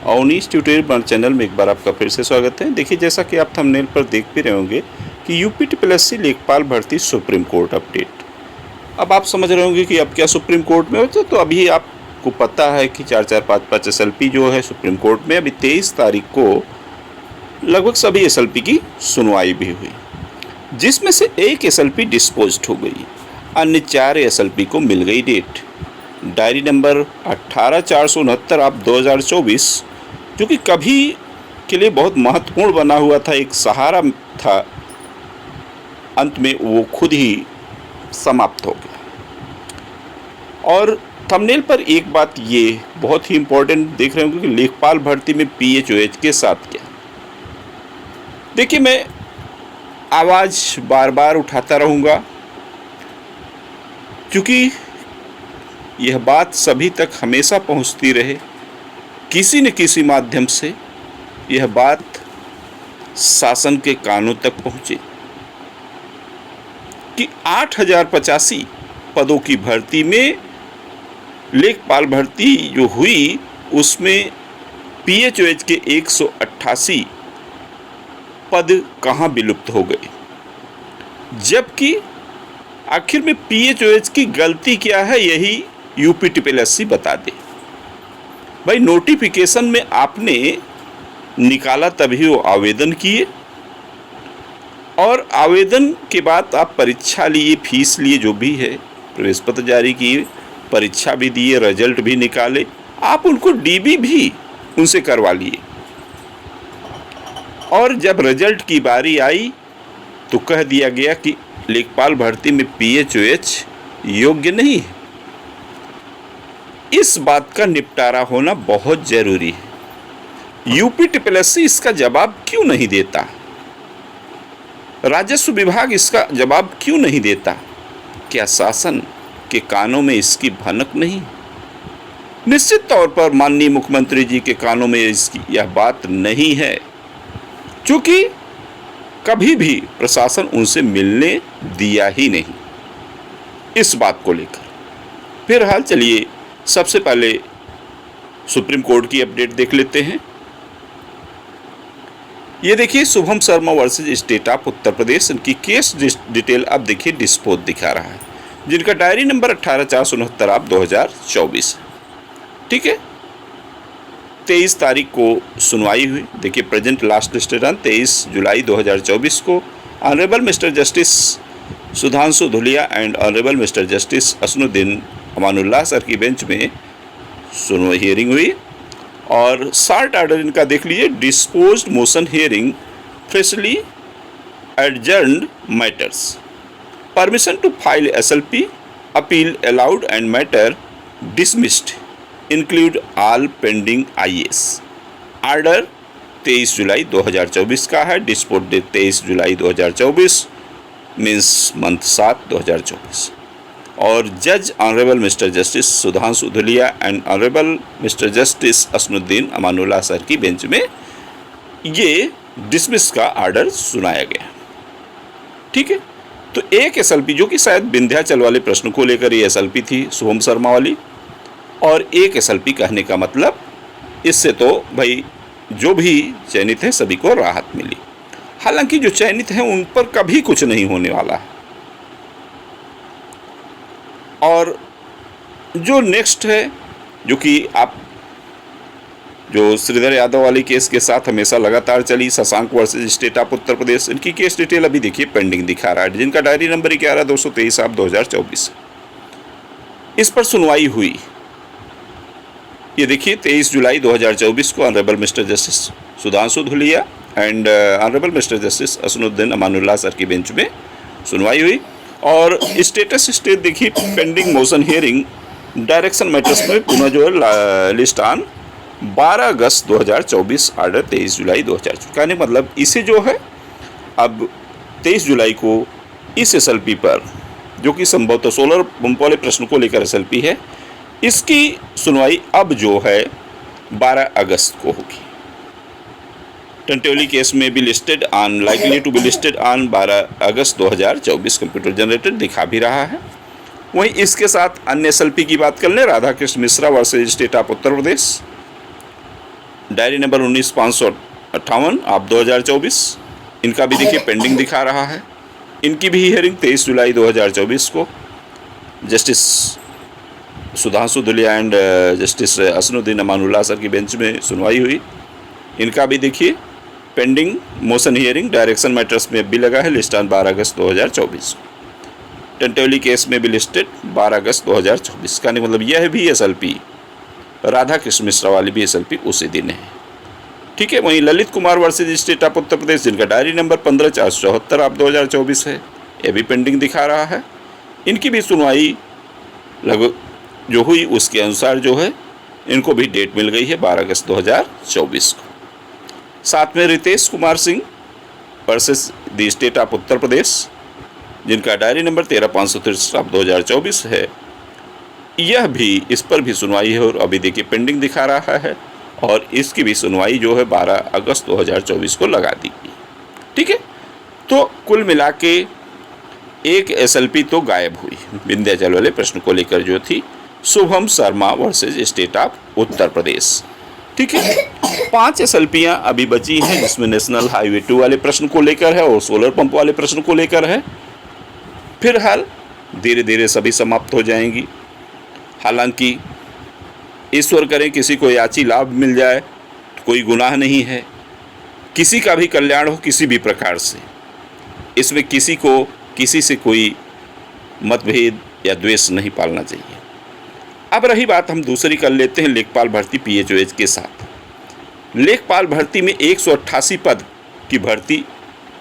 Awanish tutorial channel में एक बार आपका फिर से स्वागत है। देखिए, जैसा कि आप थंबनेल पर देख भी रहे होंगे कि यूपीटीपीएससी लेखपाल भर्ती सुप्रीम कोर्ट अपडेट। अब आप समझ रहे होंगे कि अब क्या सुप्रीम कोर्ट में होता है। तो अभी आपको पता है कि 4455 एसएलपी जो है सुप्रीम कोर्ट में, अभी 23 तारीख को लगभग सभी एसएलपी की सुनवाई भी हुई, जिसमें से एक एसएलपी डिस्पोज्ड हो गई, अन्य 4 एसएलपी को मिल गई डेट। डायरी नंबर 18469 आप 2024, जो कि कभी के लिए बहुत महत्वपूर्ण बना हुआ था, एक सहारा था, अंत में वो खुद ही समाप्त हो गया। और थंबनेल पर एक बात ये बहुत ही इम्पोर्टेंट देख रहे होंगे कि लेखपाल भर्ती में पीएचओएच के साथ क्या। देखिए, मैं आवाज़ बार बार उठाता रहूँगा, क्योंकि यह बात सभी तक हमेशा पहुंचती रहे, किसी न किसी माध्यम से यह बात शासन के कानों तक पहुंचे कि 8085 पदों की भर्ती में लेखपाल भर्ती जो हुई उसमें पीएचओएच के 188 पद कहां विलुप्त हो गए, जबकि आखिर में पीएचओएच की गलती क्या है, यही यूपीटीपीएससी बता दे। भाई, नोटिफिकेशन में आपने निकाला तभी वो आवेदन किए, और आवेदन के बाद आप परीक्षा लिए, फीस लिए, जो भी है, प्रवेश पत्र जारी किए, परीक्षा भी दिए, रिजल्ट भी निकाले, आप उनको डीबी भी उनसे करवा लिए। और जब रिजल्ट की बारी आई तो कह दिया गया कि लेखपाल भर्ती में पीएचओएच योग्य नहीं है। इस बात का निपटारा होना बहुत जरूरी है। यूपीटीपीएससी इसका जवाब क्यों नहीं देता? राजस्व विभाग इसका जवाब क्यों नहीं देता? क्या शासन के कानों में इसकी भनक नहीं? निश्चित तौर पर माननीय मुख्यमंत्री जी के कानों में इसकी यह बात नहीं है, क्योंकि कभी भी प्रशासन उनसे मिलने दिया ही नहीं इस बात को लेकर। फिलहाल चलिए सबसे पहले सुप्रीम कोर्ट की अपडेट देख लेते हैं। ये देखिए, Shubham Sharma versus state of Uttar Pradesh, इनकी केस डिटेल अब देखिए डिस्पोज दिखा रहा है, जिनका डायरी नंबर 18469 आप 2024। ठीक है, 23 तारीख को सुनवाई हुई। देखिए, present last listed on 23 July 2024 को honourable mister justice Sudhanshu Dhulia and honourable mister justice Ahsanuddin Amanullah sir की बेंच में सुनवाई हियरिंग हुई, और शार्ट ऑर्डर इनका देख लीजिए, disposed motion hearing freshly adjourned matters, permission to file SLP appeal allowed and matter dismissed include all pending IAs. Order 23 July 2024 का है, dispose date 23 July 2024 means month 7 2024। और जज honourable mister justice Sudhanshu Dhulia and honourable mister justice Ahsanuddin Amanullah sir की bench में ये dismiss का order सुनाया गया। ठीक है, तो एक एसएलपी जो कि शायद विंध्याचल वाले प्रश्न को लेकर ये एसएलपी थी, शुभम शर्मा वाली, और एक एसएलपी कहने का मतलब इससे तो भाई जो भी चयनित हैं सभी को राहत मिली। हालांकि जो चयनित हैं उन पर कभी कुछ नहीं होने वाला है। और जो नेक्स्ट है, जो कि आप जो श्रीधर यादव वाली केस के साथ हमेशा लगातार चली, Shashank versus state of Uttar Pradesh, इनकी केस डिटेल अभी देखिए पेंडिंग दिखा रहा है, जिनका डायरी नंबर 11223 आप 2024। इस पर सुनवाई हुई। ये देखिए, 23 जुलाई 2024 को honourable mister justice Sudhanshu Dhulia and honourable mister justice Ahsanuddin Amanullah sir की बेंच में सुनवाई हुई, और स्टेटस स्टेट देखिए, pending motion hearing direction matters में पुनः जो है list on 12 August 2024, order 23 July 2024। कहने मतलब इसे जो है अब 23 जुलाई को इस एसएलपी पर, जो कि संभवतः सोलर पंप वाले प्रश्न को लेकर एसएलपी है, इसकी सुनवाई अब जो है 12 अगस्त को होगी। टेंटेवली केस में भी listed on, likely to be listed on 12 August 2024 computer generated दिखा भी रहा है। वहीं इसके साथ अन्य एसएलपी की बात कर लें, Radha Krishna Mishra versus state of Uttar Pradesh, diary number 19,558 आप 2024, इनका भी देखिए पेंडिंग दिखा रहा है। इनकी भी हियरिंग 23 जुलाई 2024 को justice Sudhanshu Dhulia and justice Ahsanuddin Amanullah sir की बेंच में सुनवाई हुई। इनका भी देखिए pending motion hearing direction matters में भी लगा है, list on 12 August 2024। Tentatively case में भी लिस्टेड 12 अगस्त 2024 का, मतलब यह भी SLP राधा कृष्ण मिश्रा वाली भी SLP उसी दिन है। ठीक है। वहीं Lalit Kumar versus state of Uttar Pradesh, जिनका डायरी नंबर 15/474 आप 2024 है, यह भी पेंडिंग दिखा रहा है। इनकी भी सुनवाई लगभग जो हुई उसके अनुसार जो है इनको भी डेट मिल गई है 12 अगस्त 2024 को। साथ में Ritesh Kumar Singh versus the state of Uttar Pradesh, जिनका डायरी नंबर 13/563 आप 2024 है, यह भी, इस पर भी सुनवाई है और अभी देखिए पेंडिंग दिखा रहा है, और इसकी भी सुनवाई जो है 12 अगस्त 2024 को लगा दी गई। ठीक है। तो कुल मिला के एक SLP तो गायब हुई विंध्याचल वाले प्रश्न को लेकर, जो थी Shubham Sharma versus state of Uttar Pradesh. ठीक है। 5 SLPयाँ अभी बची हैं, जिसमें नेशनल हाईवे 2 वाले प्रश्न को लेकर है और सोलर पंप वाले प्रश्न को लेकर है। फिलहाल धीरे धीरे सभी समाप्त हो जाएंगी। हालांकि ईश्वर करें किसी को याची लाभ मिल जाए तो कोई गुनाह नहीं है, किसी का भी कल्याण हो किसी भी प्रकार से, इसमें किसी को किसी से कोई मतभेद या द्वेष नहीं पालना चाहिए। अब रही बात, हम दूसरी कर लेते हैं लेखपाल भर्ती PHOH के साथ। लेखपाल भर्ती में 188 पद की भर्ती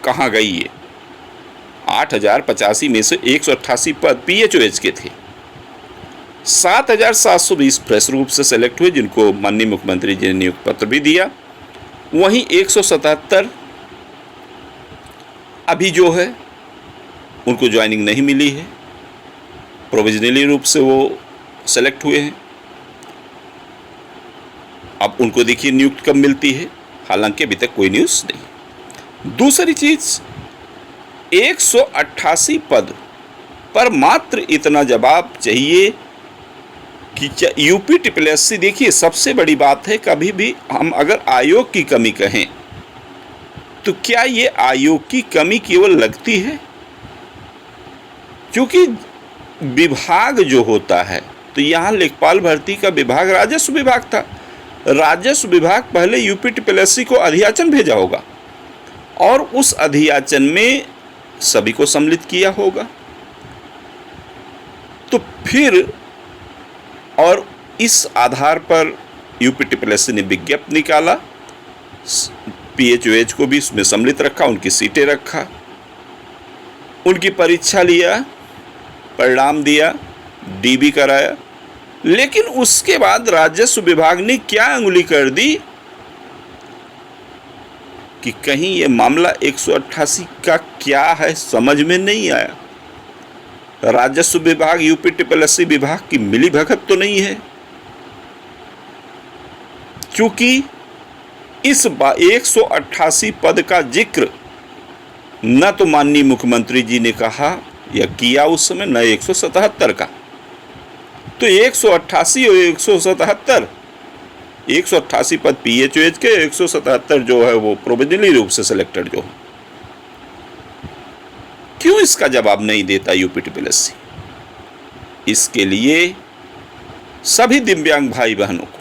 कहाँ गई है? 8,085 में से 188 पद PHOH के थे। 7,720 फ्रेश रूप से सेलेक्ट हुए, जिनको माननीय मुख्यमंत्री जी ने नियुक्ति पत्र भी दिया। वहीं 177 अभी जो है उनको ज्वाइनिंग नहीं मिली है, प्रोविजनली रूप से वो सेलेक्ट हुए हैं। अब उनको देखिए नियुक्ति कब मिलती है, हालांकि अभी तक कोई न्यूज़ नहीं। दूसरी चीज़, 188 पद पर मात्र इतना जवाब चाहिए कि UPSSC, देखिए सबसे बड़ी बात है, कभी भी हम अगर आयोग की कमी कहें तो क्या ये आयोग की कमी केवल लगती है? क्योंकि विभाग जो होता है, तो यहाँ लेखपाल भर्ती का विभाग राजस्व विभाग था। राजस्व विभाग पहले UPSSC को अधियाचन भेजा होगा और उस अधियाचन में सभी को सम्मिलित किया होगा, तो फिर और इस आधार पर UPSSC ने विज्ञप्ति निकाला, PHOH को भी इसमें सम्मिलित रखा, उनकी सीटें रखा, उनकी परीक्षा लिया, परिणाम दिया, DB कराया। लेकिन उसके बाद राजस्व विभाग ने क्या अंगुली कर दी कि कहीं ये मामला 188 का क्या है समझ में नहीं आया। राजस्व विभाग UPSSC विभाग की मिली भगत तो नहीं है, क्योंकि इस 188 पद का जिक्र न तो माननीय मुख्यमंत्री जी ने कहा या किया उस समय, न 177 का। तो 188 और 177, 188 पद PHOH के, 177 जो है वो प्रोविजनली रूप से सिलेक्टेड जो है। क्यों इसका जवाब नहीं देता UPSSC? इसके लिए सभी दिव्यांग भाई बहनों को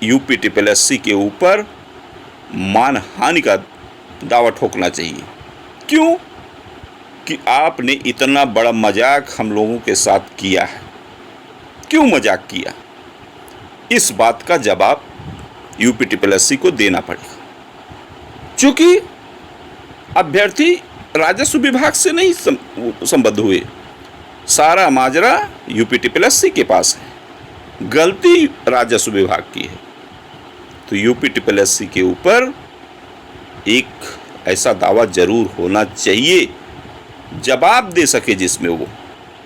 UPSSC के ऊपर मानहानि का दावा ठोकना चाहिए। क्यों? कि आपने इतना बड़ा मजाक हम लोगों के साथ किया है। क्यों मजाक किया? इस बात का जवाब UPSSC को देना पड़ेगा, क्योंकि अभ्यर्थी राजस्व विभाग से नहीं संबद्ध हुए, सारा माजरा UPSSC के पास है, गलती राजस्व विभाग की है। तो UPSSC के ऊपर एक ऐसा दावा जरूर होना चाहिए, जवाब दे सके जिसमें वो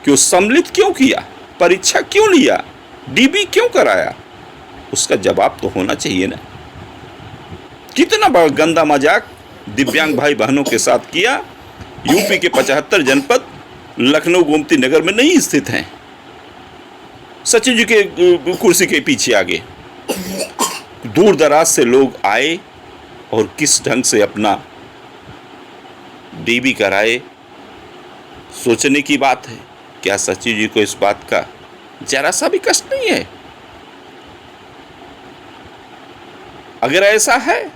कि सम्मिलित क्यों किया, परीक्षा क्यों लिया, DB क्यों कराया, उसका जवाब तो होना चाहिए ना। कितना बड़ा गंदा मजाक दिव्यांग भाई बहनों के साथ किया। यूपी के 75 जनपद लखनऊ गोमती नगर में नहीं स्थित हैं, सचिव जी के कुर्सी के पीछे आगे दूर दराज से लोग आए और किस ढंग से अपना डीबी कराए। सोचने की बात है, क्या सचिव जी को इस बात का जरा सा भी कष्ट नहीं है? अगर ऐसा है,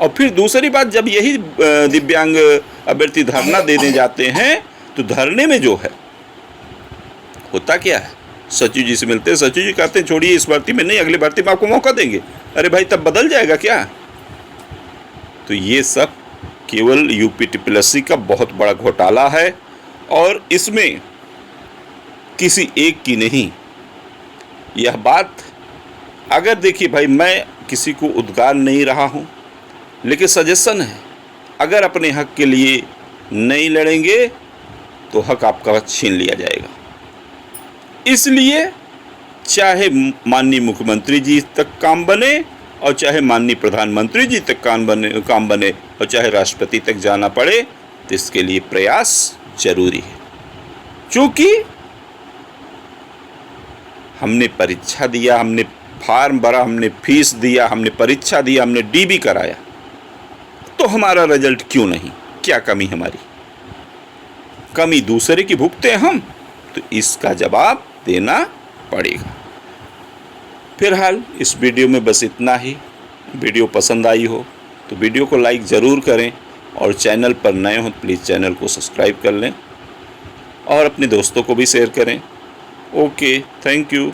और फिर दूसरी बात, जब यही दिव्यांग अभ्यर्थी धरना देने जाते हैं तो धरने में जो है होता क्या है, सचिव जी से मिलते हैं, सचिव जी कहते हैं छोड़िए इस भर्ती में नहीं, अगली भर्ती में आपको मौका देंगे। अरे भाई तब बदल जाएगा क्या? तो ये सब केवल यूपीटीपीएससी का बहुत बड़ा घोटाला है और इसमें किसी एक की नहीं। यह बात अगर देखिए भाई, मैं किसी को उद्गार नहीं रहा हूँ, लेकिन सजेशन है, अगर अपने हक के लिए नहीं लड़ेंगे तो हक आपका छीन लिया जाएगा। इसलिए चाहे माननीय मुख्यमंत्री जी तक काम बने और चाहे माननीय प्रधानमंत्री जी तक काम बने और चाहे राष्ट्रपति तक जाना पड़े, तो इसके लिए प्रयास जरूरी है। क्योंकि हमने परीक्षा दिया, हमने फार्म भरा, हमने फीस दिया, हमने परीक्षा दिया, हमने डीबी कराया, तो हमारा रिजल्ट क्यों नहीं? क्या कमी हमारी? कमी दूसरे की भुगते हैं हम, तो इसका जवाब देना पड़ेगा। फिलहाल इस वीडियो में बस इतना ही। वीडियो पसंद आई हो तो वीडियो को लाइक ज़रूर करें और चैनल पर नए हो प्लीज़ चैनल को सब्सक्राइब कर लें और अपने दोस्तों को भी शेयर करें। Okay, thank you.